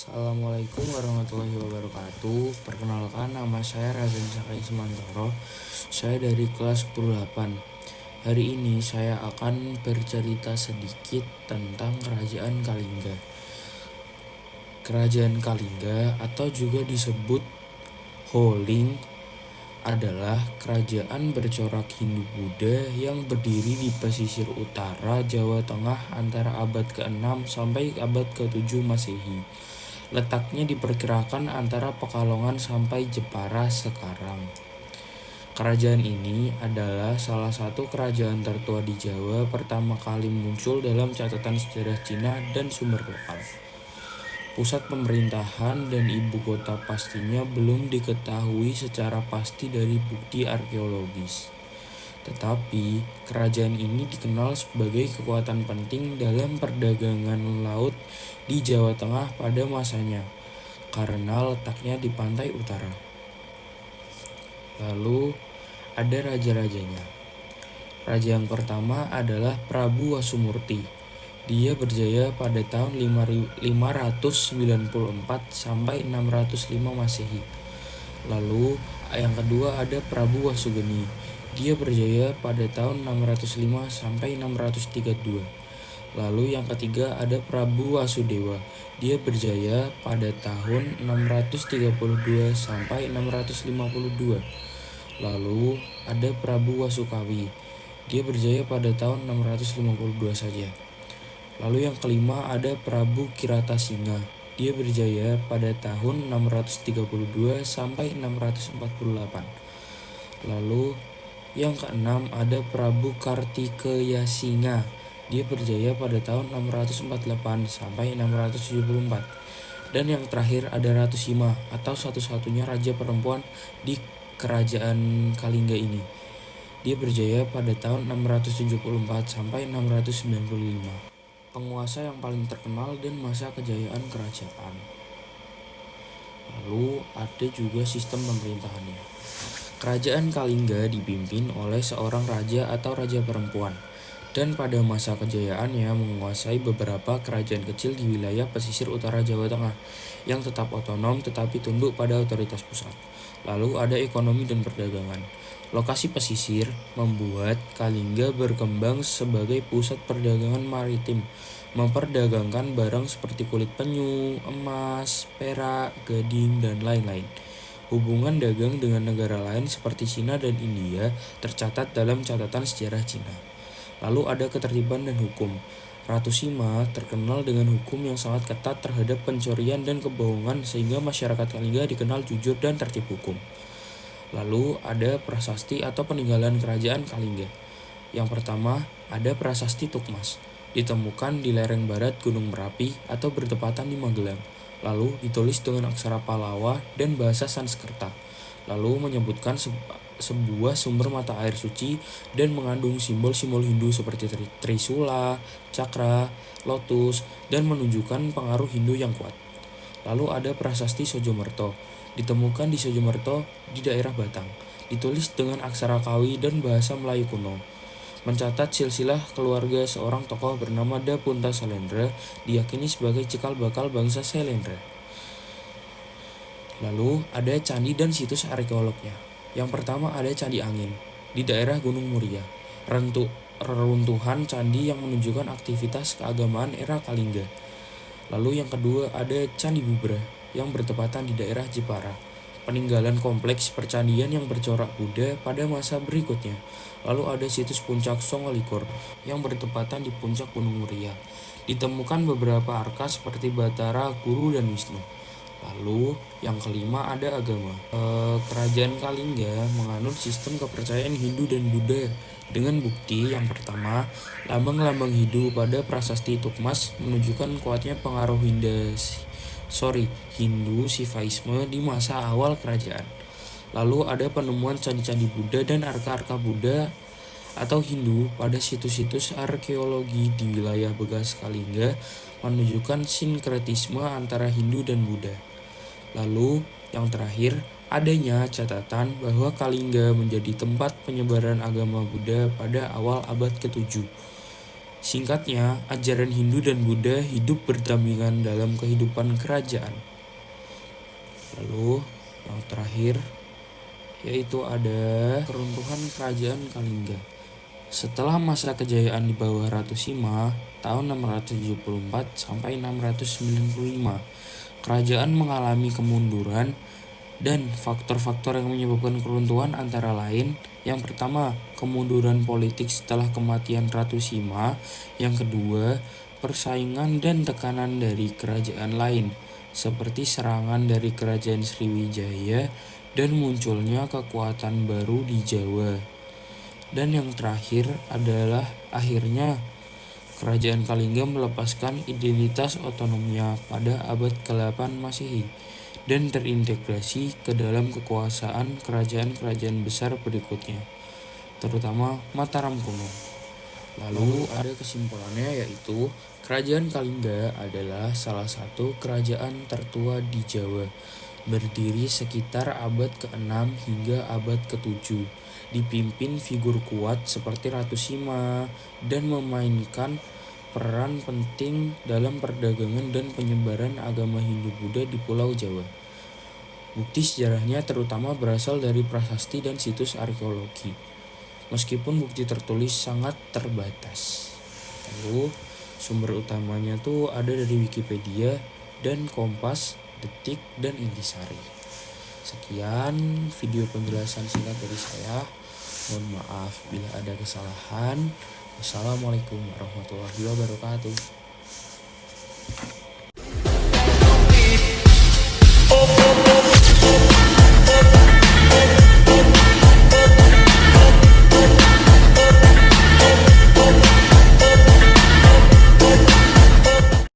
Assalamualaikum warahmatullahi wabarakatuh. Perkenalkan, nama saya Razan Sakai Semantoro. Saya dari kelas 8. Hari ini saya akan bercerita sedikit tentang Kerajaan Kalingga. Kerajaan Kalingga atau juga disebut Holing adalah kerajaan bercorak Hindu-Buddha yang berdiri di pesisir utara Jawa Tengah antara abad ke-6 sampai abad ke-7 Masehi. Letaknya diperkirakan antara Pekalongan sampai Jepara sekarang. Kerajaan ini adalah salah satu kerajaan tertua di Jawa, pertama kali muncul dalam catatan sejarah Cina dan sumber lokal. Pusat pemerintahan dan ibu kota pastinya belum diketahui secara pasti dari bukti arkeologis. Tetapi kerajaan ini dikenal sebagai kekuatan penting dalam perdagangan laut di Jawa Tengah pada masanya, karena letaknya di pantai utara. Lalu ada raja-rajanya. Raja yang pertama adalah Prabu Wasumurti. Dia berjaya pada tahun 594 sampai 605 Masehi. Lalu yang kedua ada Prabu Wasugeni. Dia berjaya pada tahun 605 sampai 632. Lalu yang ketiga ada Prabu Wasudewa. Dia berjaya pada tahun 632 sampai 652. Lalu ada Prabu Wasukawi. Dia berjaya pada tahun 652 saja. Lalu yang kelima ada Prabu Kiratasinga. Dia berjaya pada tahun 632 sampai 648. Lalu yang keenam ada Prabu Kartikeyasinga. Dia berjaya pada tahun 648 sampai 674. Dan yang terakhir ada Ratu Sima atau satu-satunya raja perempuan di kerajaan Kalingga ini. Dia berjaya pada tahun 674 sampai 695. Penguasa yang paling terkenal dan masa kejayaan kerajaan. Lalu ada juga sistem pemerintahannya. Kerajaan Kalingga dipimpin oleh seorang raja atau raja perempuan, dan pada masa kejayaannya menguasai beberapa kerajaan kecil di wilayah pesisir utara Jawa Tengah yang tetap otonom tetapi tunduk pada otoritas pusat. Lalu ada ekonomi dan perdagangan. Lokasi pesisir membuat Kalingga berkembang sebagai pusat perdagangan maritim, memperdagangkan barang seperti kulit penyu, emas, perak, gading, dan lain-lain. Hubungan dagang dengan negara lain seperti Cina dan India tercatat dalam catatan sejarah Cina. Lalu ada ketertiban dan hukum. Ratu Sima terkenal dengan hukum yang sangat ketat terhadap pencurian dan kebohongan sehingga masyarakat Kalingga dikenal jujur dan tertib hukum. Lalu ada prasasti atau peninggalan kerajaan Kalingga. Yang pertama ada prasasti Tukmas, ditemukan di lereng barat Gunung Merapi atau bertepatan di Magelang. Lalu ditulis dengan aksara Pallawa dan bahasa Sanskerta. Lalu menyebutkan sebuah sumber mata air suci dan mengandung simbol-simbol Hindu seperti Trisula, Cakra, Lotus, dan menunjukkan pengaruh Hindu yang kuat. Lalu ada prasasti Sojomerto, ditemukan di Sojomerto di daerah Batang, ditulis dengan aksara Kawi dan bahasa Melayu kuno. Mencatat silsilah keluarga seorang tokoh bernama Dapunta Salendra, diyakini sebagai cikal bakal bangsa Sailendra. Lalu ada candi dan situs arkeolognya. Yang pertama ada Candi Angin di daerah Gunung Muria, reruntuhan candi yang menunjukkan aktivitas keagamaan era Kalingga. Lalu yang kedua ada Candi Bubra yang bertepatan di daerah Jepara, peninggalan kompleks percandian yang bercorak Buddha pada masa berikutnya. Lalu ada situs Puncak Songolikor yang bertepatan di puncak Gunung Muria. Ditemukan beberapa arka seperti Batara, Guru, dan Wisnu. Lalu yang kelima ada agama. Kerajaan Kalingga menganut sistem kepercayaan Hindu dan Buddha dengan bukti yang pertama, lambang-lambang Hindu pada prasasti Tukmas menunjukkan kuatnya pengaruh Hindu Sivaisme di masa awal kerajaan. Lalu ada penemuan candi-candi Buddha dan arka-arka Buddha atau Hindu pada situs-situs arkeologi di wilayah bekas Kalingga menunjukkan sinkretisme antara Hindu dan Buddha. Lalu yang terakhir adanya catatan bahwa Kalingga menjadi tempat penyebaran agama Buddha pada awal abad ke-7. Singkatnya, ajaran Hindu dan Buddha hidup berdampingan dalam kehidupan kerajaan. Lalu, yang terakhir yaitu ada keruntuhan kerajaan Kalingga. Setelah masa kejayaan di bawah Ratu Sima tahun 674 sampai 695, kerajaan mengalami kemunduran dan faktor-faktor yang menyebabkan keruntuhan antara lain: yang pertama, kemunduran politik setelah kematian Ratu Sima; yang kedua, persaingan dan tekanan dari kerajaan lain, seperti serangan dari kerajaan Sriwijaya dan munculnya kekuatan baru di Jawa; dan yang terakhir adalah akhirnya kerajaan Kalingga melepaskan identitas otonomnya pada abad ke-8 Masehi dan terintegrasi ke dalam kekuasaan kerajaan-kerajaan besar berikutnya, terutama Mataram kuno. Lalu ada kesimpulannya, yaitu kerajaan Kalingga adalah salah satu kerajaan tertua di Jawa, berdiri sekitar abad ke-6 hingga abad ke-7, dipimpin figur kuat seperti Ratu Sima, dan memainkan peran penting dalam perdagangan dan penyebaran agama Hindu-Buddha di Pulau Jawa. Bukti sejarahnya terutama berasal dari prasasti dan situs arkeologi, meskipun bukti tertulis sangat terbatas. Lalu sumber utamanya tuh ada dari Wikipedia dan Kompas, Detik, dan Intisari. Sekian video penjelasan singkat dari saya. Mohon maaf bila ada kesalahan. Wassalamualaikum warahmatullahi wabarakatuh.